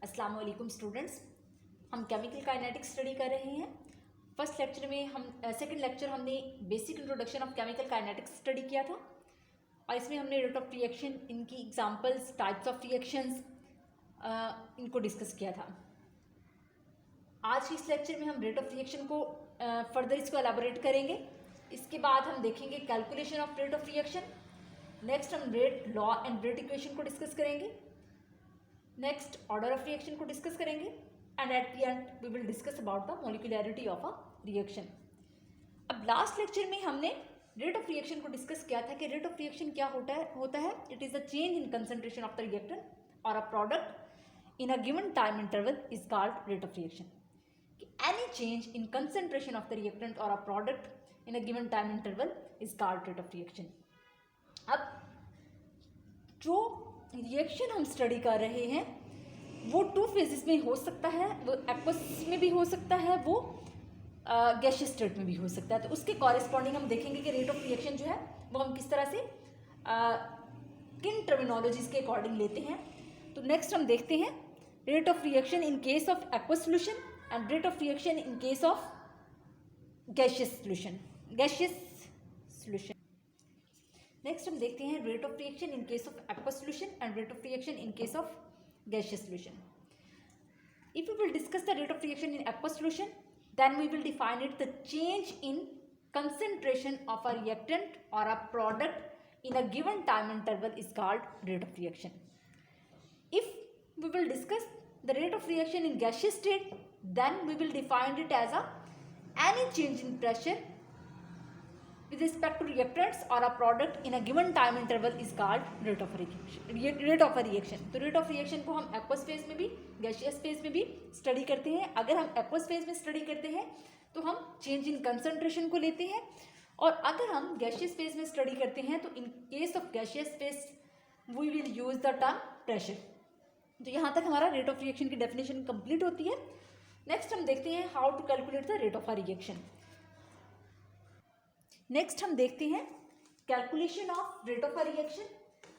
अस्सलाम वालेकुम स्टूडेंट्स, हम केमिकल काइनेटिक्स स्टडी कर रहे हैं। फर्स्ट लेक्चर में सेकंड लेक्चर हमने basic introduction of chemical kinetics study किया था और इसमें हमने रेट ऑफ रिएक्शन, इनकी एग्जांपल्स, टाइप्स ऑफ रिएक्शंस इनको डिस्कस किया था। आज के इस लेक्चर में हम रेट ऑफ रिएक्शन को फर्दर इसको एलाबोरेट करेंगे। इसके बाद हम देखेंगे calculation of rate of reaction. Next हम rate law and rate equation को डिस्कस करेंगे। नेक्स्ट ऑर्डर ऑफ रिएक्शन को डिस्कस करेंगे and at the end we will discuss about the molecularity of a reaction. अब लास्ट लेक्चर में हमने rate of reaction को discuss किया था कि रेट ऑफ रिएक्शन क्या होता है। It is a change in concentration of the reactant और a product in a given time interval is called rate of reaction. Any change in concentration of the reactant और a product in a given time interval is called rate of reaction. अब जो reaction हम study कर रहे हैं वो two phases में हो सकता है, वो एक्वस में भी हो सकता है, वो गैसियस स्टेट में भी हो सकता है। तो उसके कॉरेस्पॉन्डिंग हम देखेंगे कि रेट ऑफ रिएक्शन जो है वो हम किस तरह से किन टर्मिनोलॉजीज के अकॉर्डिंग लेते हैं। तो नेक्स्ट हम देखते हैं rate of reaction in case of aqueous solution and rate of reaction in case of gaseous solution. Next हम देखते हैं rate of reaction in case of aqueous solution and rate of reaction in case of gaseous solution. If we will discuss the rate of reaction in aqueous solution, then we will define it the change in concentration of a reactant or a product in a given time interval is called rate of reaction. If we will discuss the rate of reaction in gaseous state, then we will define it as any change in pressure with respect to reactants or a product in a given time interval is called rate of a reaction. तो rate of reaction को हम aqueous phase में भी gaseous phase में भी study करते हैं। अगर हम aqueous phase में स्टडी करते हैं तो हम change in concentration को लेते हैं, और अगर हम gaseous phase में स्टडी करते हैं तो in case of gaseous phase we will use the term pressure. तो यहाँ तक हमारा rate of reaction की definition complete होती है। नेक्स्ट हम देखते हैं how to calculate the rate of a reaction. Next हम देखते हैं calculation of rate of a reaction.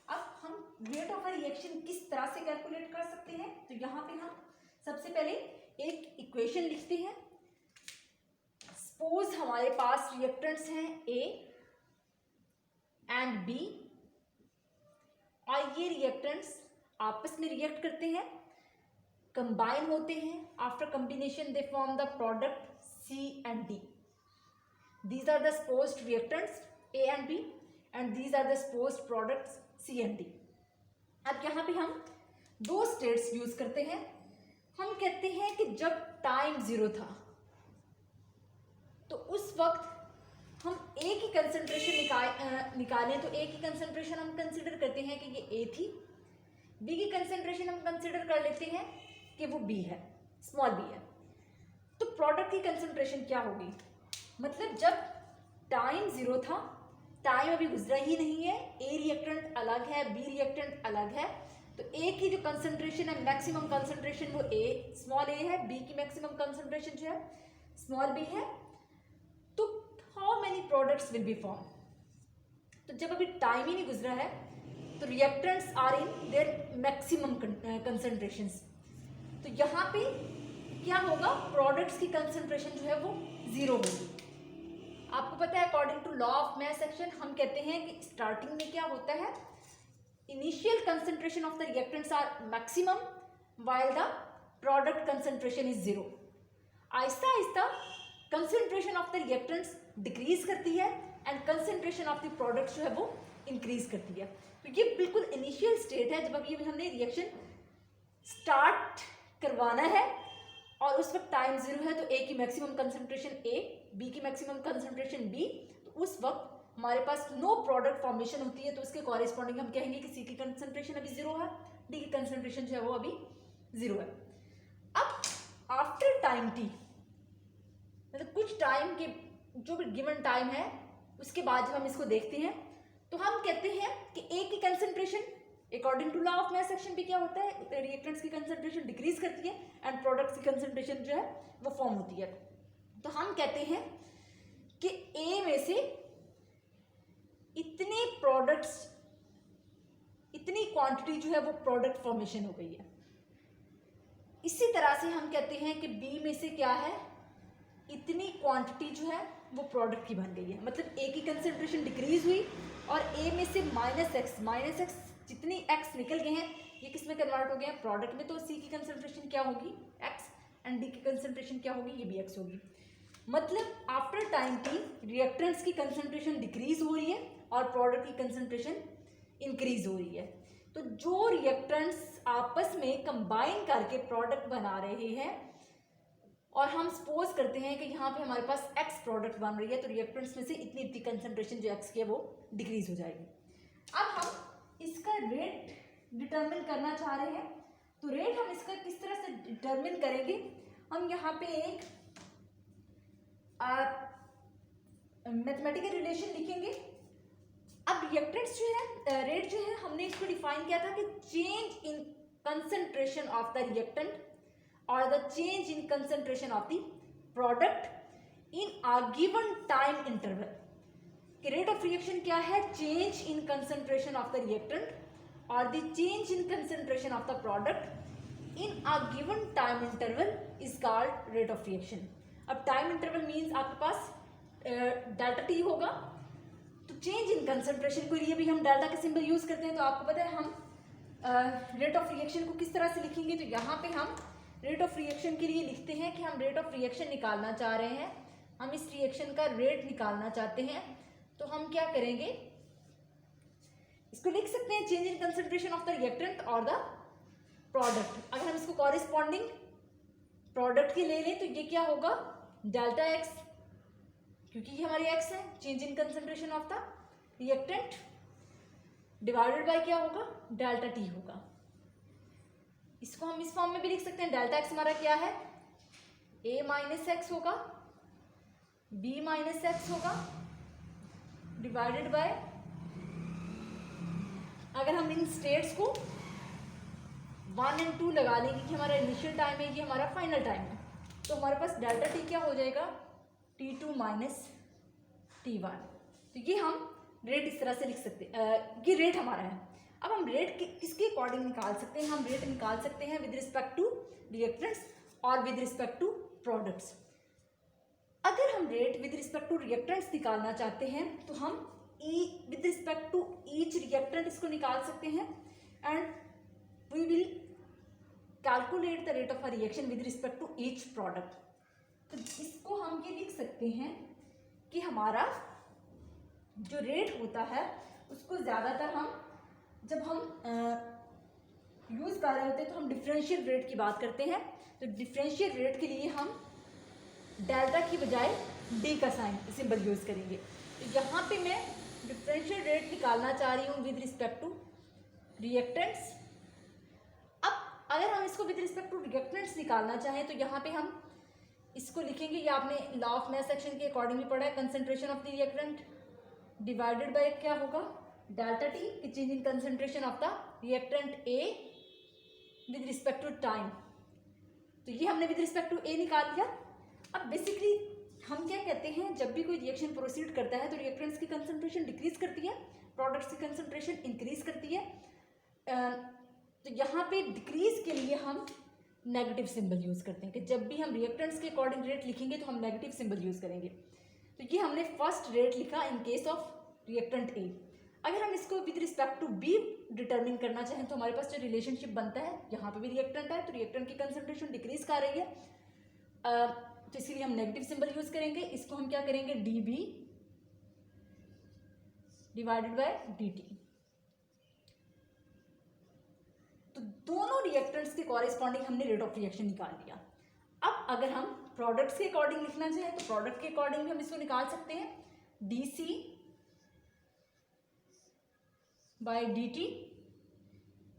अब हम रेट ऑफ अ रिएक्शन किस तरह से कैलकुलेट कर सकते हैं, तो यहाँ पे हम सबसे पहले एक इक्वेशन लिखते हैं। सपोज हमारे पास रिएक्टेंट्स हैं ए एंड बी और ये रिएक्टेंट्स आपस में रिएक्ट करते हैं, कंबाइन होते हैं। After combination they form the product C and D. These are the supposed reactants A and B and these are the supposed products C and D. अब यहाँ पे हम दो स्टेट्स यूज करते हैं। हम कहते हैं कि जब टाइम जीरो था तो उस वक्त हम A की कंसंट्रेशन निकालें तो A की कंसंट्रेशन हम कंसिडर करते हैं कि ये A थी, B की कंसंट्रेशन हम कंसिडर कर लेते हैं कि वो B है, स्मॉल b है। तो प्रोडक्ट की कंसंट्रेशन क्या होगी, मतलब जब टाइम जीरो था, टाइम अभी गुजरा ही नहीं है, ए रिएक्टेंट अलग है, बी रिएक्टेंट अलग है, तो ए की जो कंसंट्रेशन है मैक्सिमम कंसंट्रेशन वो ए स्मॉल ए है, बी की मैक्सिमम कंसंट्रेशन जो है स्मॉल बी है। तो how many products will be form, तो जब अभी टाइम ही नहीं गुजरा है तो reactants are in their maximum concentrations. तो यहाँ पे क्या होगा, प्रोडक्ट्स की कंसंट्रेशन जो है वो जीरो होगी। आपको पता है according to law of mass action हम कहते हैं कि स्टार्टिंग में क्या होता है, initial concentration of the reactants are maximum while the product concentration is zero. आहिस्ता आहिस्ता concentration of the reactants decrease करती है and concentration of the products जो है वो इंक्रीज करती है। तो ये बिल्कुल इनिशियल स्टेट है जब अभी हमने रिएक्शन स्टार्ट करवाना है और उस वक्त टाइम जीरो है, तो ए की मैक्सिमम कंसंट्रेशन ए, बी की मैक्सिमम कंसंट्रेशन बी, तो उस वक्त हमारे पास नो प्रोडक्ट फॉर्मेशन होती है। तो उसके कॉरेस्पॉन्डिंग हम कहेंगे कि सी की कंसंट्रेशन अभी जीरो है, डी की कंसंट्रेशन जो है वो अभी जीरो है। अब आफ्टर टाइम टी, मतलब कुछ टाइम के जो भी गिवन टाइम है उसके बाद जब हम इसको देखते हैं तो हम कहते हैं कि ए की concentration according to law of mass action भी क्या होता है, रिएक्टेंट्स की कंसंट्रेशन डिक्रीज करती है एंड प्रोडक्ट्स की कंसंट्रेशन जो है वो फॉर्म होती है। तो हम कहते हैं कि ए में से इतने प्रोडक्ट्स, इतनी क्वांटिटी जो है वो प्रोडक्ट फॉर्मेशन हो गई है। से हम कहते हैं कि बी में से क्या है, इतनी क्वांटिटी जो है वो प्रोडक्ट की बन गई है, मतलब ए की कंसेंट्रेशन डिक्रीज हुई और ए में से माइनस एक्स जितनी एक्स निकल गए हैं ये किस में कन्वर्ट हो गए हैं, प्रोडक्ट में। तो सी की कंसेंट्रेशन क्या होगी, एक्स, एंड डी की कंसेंट्रेशन क्या होगी, ये भी एक्स होगी। मतलब आफ्टर टाइम टी रिएक्टेंट्स की कंसेंट्रेशन डिक्रीज हो रही है और प्रोडक्ट की कंसेंट्रेशन इंक्रीज हो रही है। तो जो रिएक्टेंट्स आपस में कंबाइन करके प्रोडक्ट बना रहे हैं और हम सपोज करते हैं कि यहाँ पे हमारे पास एक्स प्रोडक्ट बन रही है, तो रिएक्टेंट्स में से इतनी इतनी कंसेंट्रेशन जो एक्स की है वो डिक्रीज हो जाएगी। अब हम इसका रेट डिटरमिन करना चाह रहे हैं, तो रेट हम इसका किस तरह से डिटरमिन करेंगे, हम यहाँ पे एक मैथमेटिकल रिलेशन लिखेंगे। अब रिएक्टेंट्स जो है, रेट जो है, हमने इसको डिफाइन किया था कि change in concentration of the reactant or the change in concentration of the product in a given time interval। कि rate of reaction क्या है, change in concentration of the reactant or the change in concentration of the product in a given time interval is called rate of reaction। अब time interval means आपके पास delta T होगा, तो change in concentration के लिए भी हम delta का symbol use करते हैं। तो आपको पता है हम रेट ऑफ रिएक्शन को किस तरह से लिखेंगे, तो यहाँ पे हम रेट ऑफ रिएक्शन के लिए लिखते हैं कि हम रेट ऑफ रिएक्शन निकालना चाह रहे हैं, हम इस रिएक्शन का रेट निकालना चाहते हैं। तो हम क्या करेंगे, इसको लिख सकते हैं change in concentration of the reactant और द प्रोडक्ट। अगर हम इसको कॉरेस्पॉन्डिंग प्रोडक्ट के ले लें तो ये क्या होगा, डेल्टा एक्स, क्योंकि ये हमारे एक्स है, change in concentration of the reactant divided by क्या होगा, डेल्टा टी होगा। इसको हम इस फॉर्म में भी लिख सकते हैं, डेल्टा एक्स हमारा क्या है, ए माइनस एक्स होगा, बी माइनस एक्स होगा डिवाइडेड बाय, अगर हम इन स्टेट्स को 1 और 2 लगा लेंगे कि हमारा इनिशियल टाइम है, ये हमारा फाइनल टाइम है, तो हमारे पास डेल्टा टी क्या हो जाएगा, T2 माइनस T1। तो ये हम रेट इस तरह से लिख सकते हैं, ये रेट हमारा है। अब हम रेट किसके अकॉर्डिंग निकाल सकते हैं, हम रेट निकाल सकते हैं विद रिस्पेक्ट टू रिएक्टेंट्स और विद रिस्पेक्ट टू प्रोडक्ट्स। अगर हम rate with respect to reactants निकालना चाहते हैं तो हम with respect to each reactant इसको निकाल सकते हैं and we will calculate the rate of a reaction with respect to each product. तो इसको हम ये लिख सकते हैं कि हमारा जो रेट होता है उसको ज़्यादातर हम जब हम यूज़ कर रहे होते हैं तो हम डिफरेंशियल रेट की बात करते हैं। तो डिफरेंशियल रेट के लिए हम डेल्टा की बजाय डी का साइन सिंबल यूज़ करेंगे। तो यहाँ पे मैं डिफरेंशियल रेट निकालना चाह रही हूँ विद रिस्पेक्ट टू रिएक्टेंट्स। अब अगर हम इसको विद रिस्पेक्ट टू रिएक्टेंट्स निकालना चाहें तो यहाँ पे हम इसको लिखेंगे, ये आपने लॉ ऑफ मैथ सेक्शन के अकॉर्डिंग भी पढ़ा है, concentration of the reactant divided by क्या होगा, डेल्टा टी की change in concentration of the reactant A with respect to time. तो ये हमने विद रिस्पेक्ट टू ए निकाल लिया। अब बेसिकली हम क्या कहते हैं, जब भी कोई रिएक्शन प्रोसीड करता है तो रिएक्टेंट्स की कंसेंट्रेशन डिक्रीज करती है, प्रोडक्ट्स की कंसेंट्रेशन इंक्रीज करती है। तो यहाँ पे डिक्रीज के लिए हम नेगेटिव सिंबल यूज़ करते हैं कि जब भी हम रिएक्टेंट्स के अकॉर्डिंग रेट लिखेंगे तो हम नेगेटिव सिंबल यूज़ करेंगे। तो ये हमने फर्स्ट रेट लिखा in case of reactant A. अगर हम इसको with respect to B determine करना चाहें तो हमारे पास जो रिलेशनशिप बनता है, यहाँ पे भी रिएक्टेंट है तो रिएक्टेंट की कंसेंट्रेशन डिक्रीज कर रही है, तो इसलिए हम नेगेटिव सिंबल यूज करेंगे। इसको हम क्या करेंगे, D B divided by D T. तो दोनों रिएक्टेंट्स के कॉरेस्पॉन्डिंग हमने रेट ऑफ रिएक्शन निकाल लिया। अब अगर हम प्रोडक्ट्स के अकॉर्डिंग लिखना चाहें तो प्रोडक्ट के अकॉर्डिंग भी हम इसको निकाल सकते हैं, D C by D T,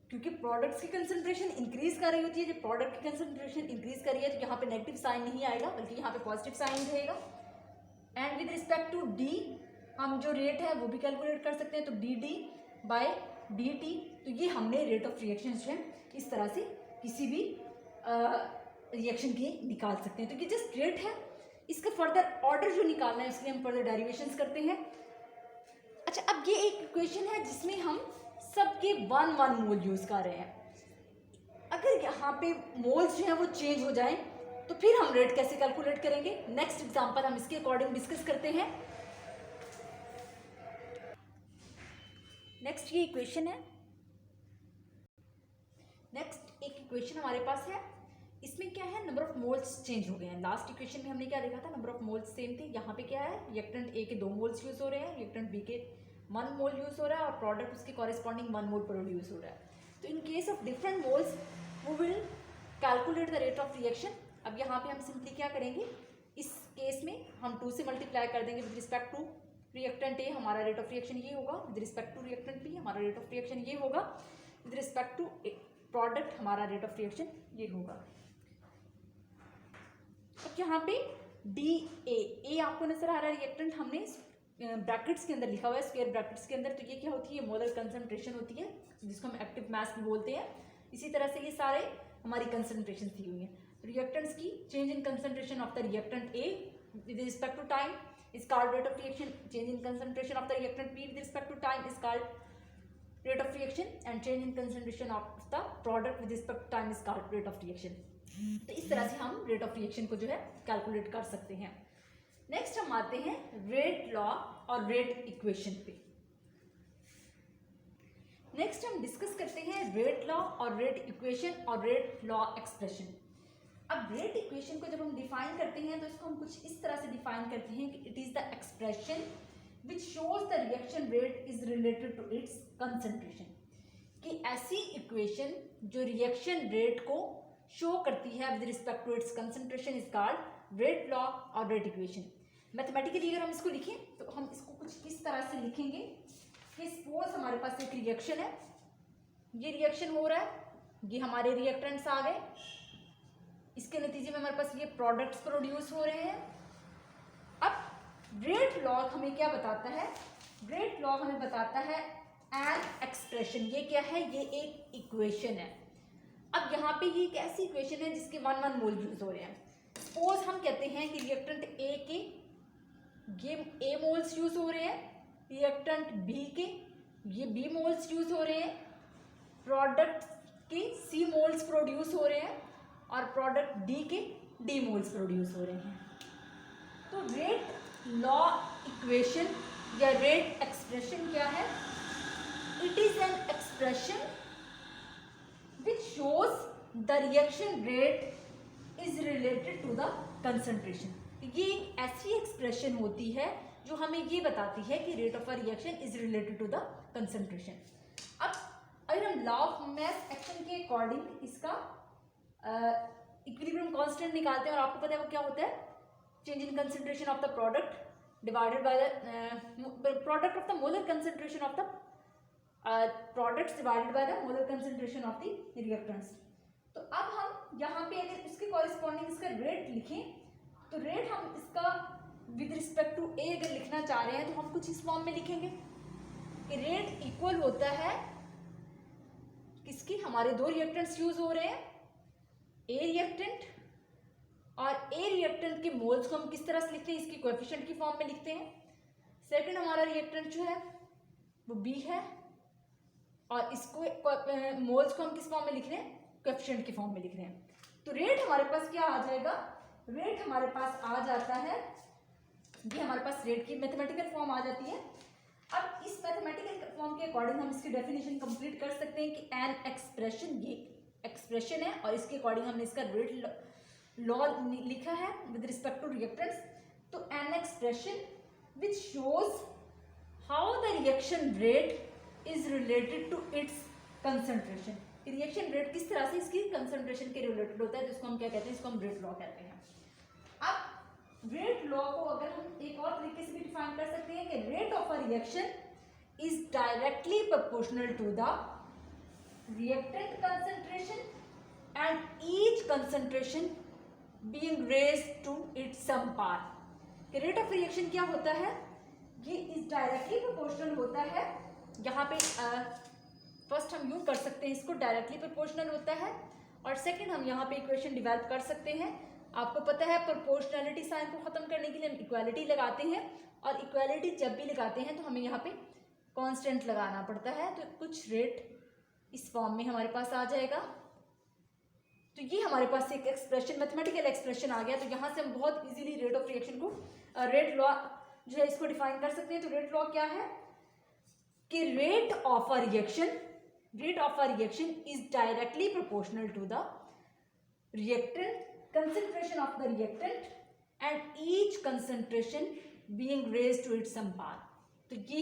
क्योंकि प्रोडक्ट्स की कंसेंट्रेशन इंक्रीज कर रही होती है। जब प्रोडक्ट की कंसेंट्रेशन इंक्रीज कर रही है तो यहाँ पे नेगेटिव साइन नहीं आएगा बल्कि यहाँ पे पॉजिटिव साइन रहेगा। And with respect to D हम जो रेट है वो भी कैलकुलेट कर सकते हैं, तो D D by D T. तो ये हमने रेट ऑफ रिएक्शन जो है इस तरह से किसी भी रिएक्शन के निकाल सकते हैं। तो ये जस्ट रेट है, इसका फर्दर ऑर्डर जो निकालना है उसके लिए हम फर्दर डेरिवेशंस करते हैं। अच्छा, अब ये एक इक्वेशन है जिसमें हम सबके 1 1 मोल यूज कर रहे हैं। अगर यहाँ पे मोल्स जो है वो चेंज हो जाए तो फिर हम रेट कैसे कैलकुलेट करेंगे, नेक्स्ट एग्जांपल हम इसके अकॉर्डिंग डिस्कस करते हैं। नेक्स्ट ये इक्वेशन है, नेक्स्ट एक इक्वेशन हमारे पास है, इसमें क्या है, नंबर ऑफ मोल्स चेंज हो गए हैं। लास्ट इक्वेशन में हमने क्या देखा था, नंबर ऑफ मोल्स सेम थे। यहाँ पे क्या है, रिएक्टेंट ए के 2 मोल्स यूज हो रहे हैं, रिएक्टेंट बी के 1 मोल यूज हो रहा है और प्रोडक्ट उसके कॉरेस्पॉन्डिंग 1 मोल प्रोड्यूस हो रहा है। तो in case of different moles we will calculate the rate of reaction. अब यहाँ पे हम सिंपली क्या करेंगे, इस केस में हम 2 से मल्टीप्लाई कर देंगे with respect to reactant A, हमारा रेट ऑफ रिएक्शन ये होगा, with respect to reactant B हमारा रेट ऑफ रिएक्शन ये होगा, विद रिस्पेक्ट टू प्रोडक्ट हमारा रेट ऑफ रिएक्शन ये होगा। अब यहाँ पे डी ए आपको नजर आ रहा है, रिएक्टेंट हमने ब्रैकेट्स के अंदर लिखा हुआ है, स्क्वायर ब्रैकेट्स के अंदर। तो ये क्या होती है, मोलर कंसंट्रेशन होती है, जिसको हम एक्टिव मास भी बोलते हैं। इसी तरह से ये सारे हमारी कंसंट्रेशन दी हुई है। रिएक्टेंट्स की change in concentration of the reactant A with respect to time is called rate of reaction, change in concentration of the reactant B with respect to time is called rate of reaction, and change in concentration of the product with respect to time is called rate of reaction। तो इस तरह से हम rate of reaction को जो है calculate कर सकते हैं। नेक्स्ट हम आते हैं रेट लॉ और रेट इक्वेशन पे। नेक्स्ट हम डिस्कस करते हैं रेट लॉ और रेट इक्वेशन और रेट लॉ एक्सप्रेशन। अब रेट इक्वेशन को जब हम डिफाइन करते हैं तो इसको हम कुछ इस तरह से डिफाइन करते हैं कि it is the expression which shows the reaction rate is related to its concentration. कि ऐसी इक्वेशन जो रिएक्शन रेट को शो करती है with respect to its concentration is called rate law और रेट इक्वेशन। मैथमेटिकली अगर हम इसको लिखें तो हम इसको कुछ इस तरह से लिखेंगे कि सपोज हमारे पास एक रिएक्शन है, ये रिएक्शन हो रहा है, ये हमारे रिएक्टेंट्स आ गए, इसके नतीजे में हमारे पास ये प्रोडक्ट्स प्रोड्यूस हो रहे हैं। अब रेट लॉ हमें क्या बताता है, रेट लॉ हमें बताता है एन एक्सप्रेशन। ये क्या है, ये एक इक्वेशन है। अब यहाँ पे ये एक ऐसी इक्वेशन है जिसके 1 मोल यूज हो रहे हैं। सपोज हम कहते हैं कि रिएक्टेंट ए के ये ए मोल्स यूज हो रहे हैं, रिएक्टेंट बी के ये बी मोल्स यूज हो रहे हैं, प्रोडक्ट के सी मोल्स प्रोड्यूस हो रहे हैं और प्रोडक्ट डी के डी मोल्स प्रोड्यूस हो रहे हैं। तो रेट लॉ इक्वेशन या रेट एक्सप्रेशन क्या है, it is an expression which shows the reaction rate is related to the concentration. ये एक ऐसी एक्सप्रेशन होती है जो हमें ये बताती है कि rate of a reaction is related to the concentration. अब अगर हम लॉ ऑफ मास एक्शन के अकॉर्डिंग इसका इक्विलिब्रियम कांस्टेंट निकालते हैं, और आपको पता है वो क्या होता है, change in concentration of the product divided by the product of the molar concentration of the products divided by the molar concentration of the reactants. तो अब हम यहाँ पे अगर उसके कॉरेस्पॉन्डिंग इसका रेट लिखें तो रेट हम इसका विद रिस्पेक्ट टू ए अगर लिखना चाह रहे हैं तो हम कुछ इस फॉर्म में लिखेंगे कि रेट इक्वल होता है किसकी, हमारे 2 रिएक्टेंट्स यूज हो रहे हैं, ए रिएक्टेंट और ए रिएक्टेंट के मोल्स को हम किस तरह से लिखते हैं, इसकी कोएफिशिएंट की फॉर्म में लिखते हैं। सेकंड हमारा रिएक्टेंट जो है वो बी है और इसको मोल्स को हम किस फॉर्म में लिख रहे हैं, कोएफिशिएंट की फॉर्म में लिख रहे हैं। तो रेट हमारे पास क्या आ जाएगा, रेट हमारे पास आ जाता है, ये हमारे पास रेट की मैथमेटिकल फॉर्म आ जाती है। अब इस मैथमेटिकल फॉर्म के अकॉर्डिंग हम इसकी डेफिनेशन कंप्लीट कर सकते हैं कि एन एक्सप्रेशन, ये एक्सप्रेशन है और इसके अकॉर्डिंग हमने इसका रेट लॉ लिखा है विद रिस्पेक्ट टू रिएक्टेंट्स। तो an expression which shows how the reaction rate is related to its concentration. Reaction rate किस तरह से इसकी कंसंट्रेशन के रिलेटेड होता है, जिसको हम क्या कहते हैं, इसको हम रेट लॉ कहते हैं। अब रेट लॉ को अगर हम एक और तरीके से भी डिफाइन कर सकते हैं कि rate of a reaction is directly proportional to the reactant concentration and each concentration being raised to its sum part। Rate of reaction क्या होता है, ये इस डायरेक्टली प्रोपोर्शनल होता है। यहाँ पे फर्स्ट हम यूज कर सकते हैं इसको, डायरेक्टली प्रोपोर्शनल होता है, और सेकंड हम यहाँ पे इक्वेशन डिवेल्प कर सकते हैं। आपको पता है प्रोपोर्शनलिटी साइन को खत्म करने के लिए हम इक्वालिटी लगाते हैं, और इक्वालिटी जब भी लगाते हैं तो हमें यहाँ पे कांस्टेंट लगाना पड़ता है। तो कुछ रेट इस फॉर्म में हमारे पास आ जाएगा तो ये हमारे पास एक एक्सप्रेशन, मैथमेटिकल एक्सप्रेशन आ गया। तो यहाँ से हम बहुत इजीली रेट ऑफ रिएक्शन को, रेट लॉ जो है इसको डिफाइन कर सकते हैं। तो रेट लॉ क्या है कि rate of a reaction is directly proportional to the reactant concentration of the reactant and each concentration being raised to its some power। तो ये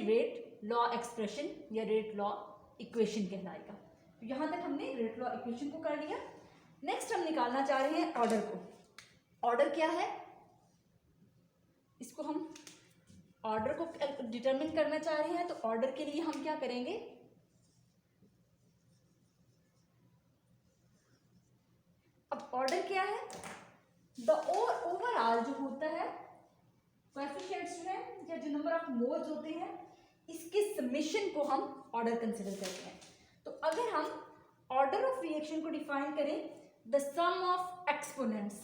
रेट लॉ एक्सप्रेशन या रेट लॉ इक्वेशन कहलाएगा। तो यहाँ तक हमने रेट लॉ इक्वेशन को कर लिया। नेक्स्ट हम निकालना चाह रहे हैं ऑर्डर को। ऑर्डर क्या है, इसको हम ऑर्डर को डिटरमिन करना चाह रहे हैं। तो ऑर्डर के लिए हम क्या करेंगे, अब ऑर्डर क्या है, द ओवरऑल जो होता है कोएफिशिएंट्स जो है या जो नंबर ऑफ मोल्स होते हैं, इसके समेशन को हम ऑर्डर कंसिडर करते हैं। तो अगर हम ऑर्डर ऑफ रिएक्शन को डिफाइन करें, द सम ऑफ एक्सपोनेंट्स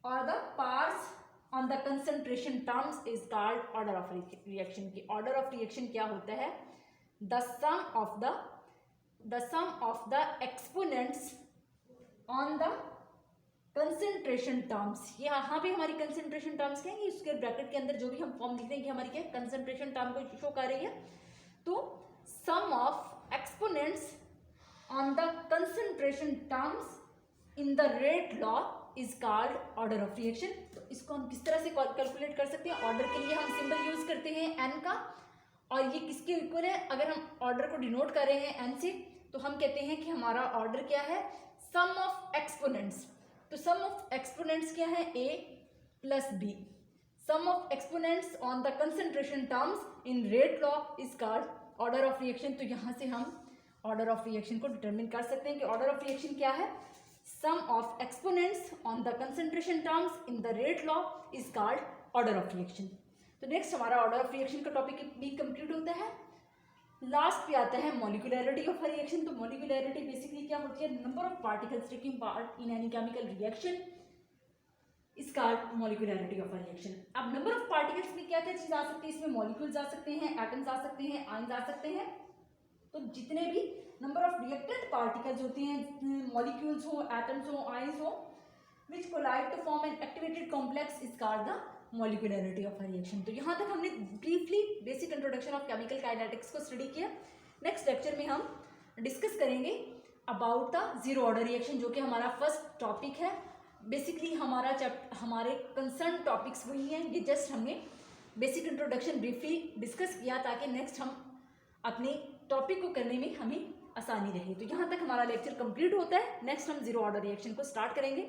और the parts on the concentration terms is called order of reaction. की ऑर्डर ऑफ रिएक्शन क्या होता है, the sum of the exponents on the concentration terms. यहाँ पे हमारी कंसंट्रेशन टर्म्स क्या है, उसके ब्रैकेट के अंदर जो भी हम फॉर्म लिख रहे हैं हमारी क्या कंसंट्रेशन टर्म को शो कर रही है। तो sum of exponents on the concentration terms in the rate law is called order of reaction. तो इसको हम किस तरह से कैलकुलेट कर सकते हैं, ऑर्डर के लिए हम सिंबल यूज करते हैं एन का, और ये किसके इक्वल है, अगर हम ऑर्डर को डिनोट कर रहे हैं एन से, तो हम कहते हैं कि हमारा ऑर्डर क्या है, सम ऑफ एक्सपोनेंट्स। तो सम ऑफ एक्सपोनेंट्स क्या है, A plus B. Sum of exponents on the concentration terms in rate law is called order of reaction. तो यहाँ से हम ऑर्डर ऑफ रिएक्शन को डिटरमिन कर सकते हैं कि ऑर्डर ऑफ रिएक्शन क्या है, sum of exponents on the concentration terms in the rate law is called order of reaction. तो नेक्स्ट हमारा ऑर्डर ऑफ रिएक्शन का टॉपिक भी कंप्लीट होता है। लास्ट पे आता है मॉलिक्यूलैरिटी ऑफ रिएक्शन। तो मॉलिक्यूलैरिटी बेसिकली क्या होती है, number of particles taking part in any chemical reaction is called molecularity of reaction. अब नंबर ऑफ पार्टिकल्स में क्या क्या चीज आ सकती है, इसमें मॉलिक्यूल्स आ सकते हैं, एटम्स आ सकते हैं, आयंस आ सकते हैं। तो जितने भी नंबर ऑफ रिएक्टेंट पार्टिकल्स होते हैं, मॉलिक्यूल्स हो, एटम्स हो, आयंस हो, which collide to form an activated complex is called the molecularity of reaction. तो यहाँ तक हमने briefly basic introduction of chemical kinetics को स्टडी किया। नेक्स्ट लेक्चर में हम डिस्कस करेंगे about the zero order reaction, जो कि हमारा फर्स्ट टॉपिक है। बेसिकली हमारे कंसर्न टॉपिक्स वही हैं, ये जस्ट हमने बेसिक इंट्रोडक्शन ब्रीफली डिस्कस किया ताकि नेक्स्ट हम अपने टॉपिक को करने में हमें आसानी रहे। तो यहाँ तक हमारा लेक्चर कंप्लीट होता है। नेक्स्ट हम जीरो ऑर्डर रिएक्शन को स्टार्ट करेंगे।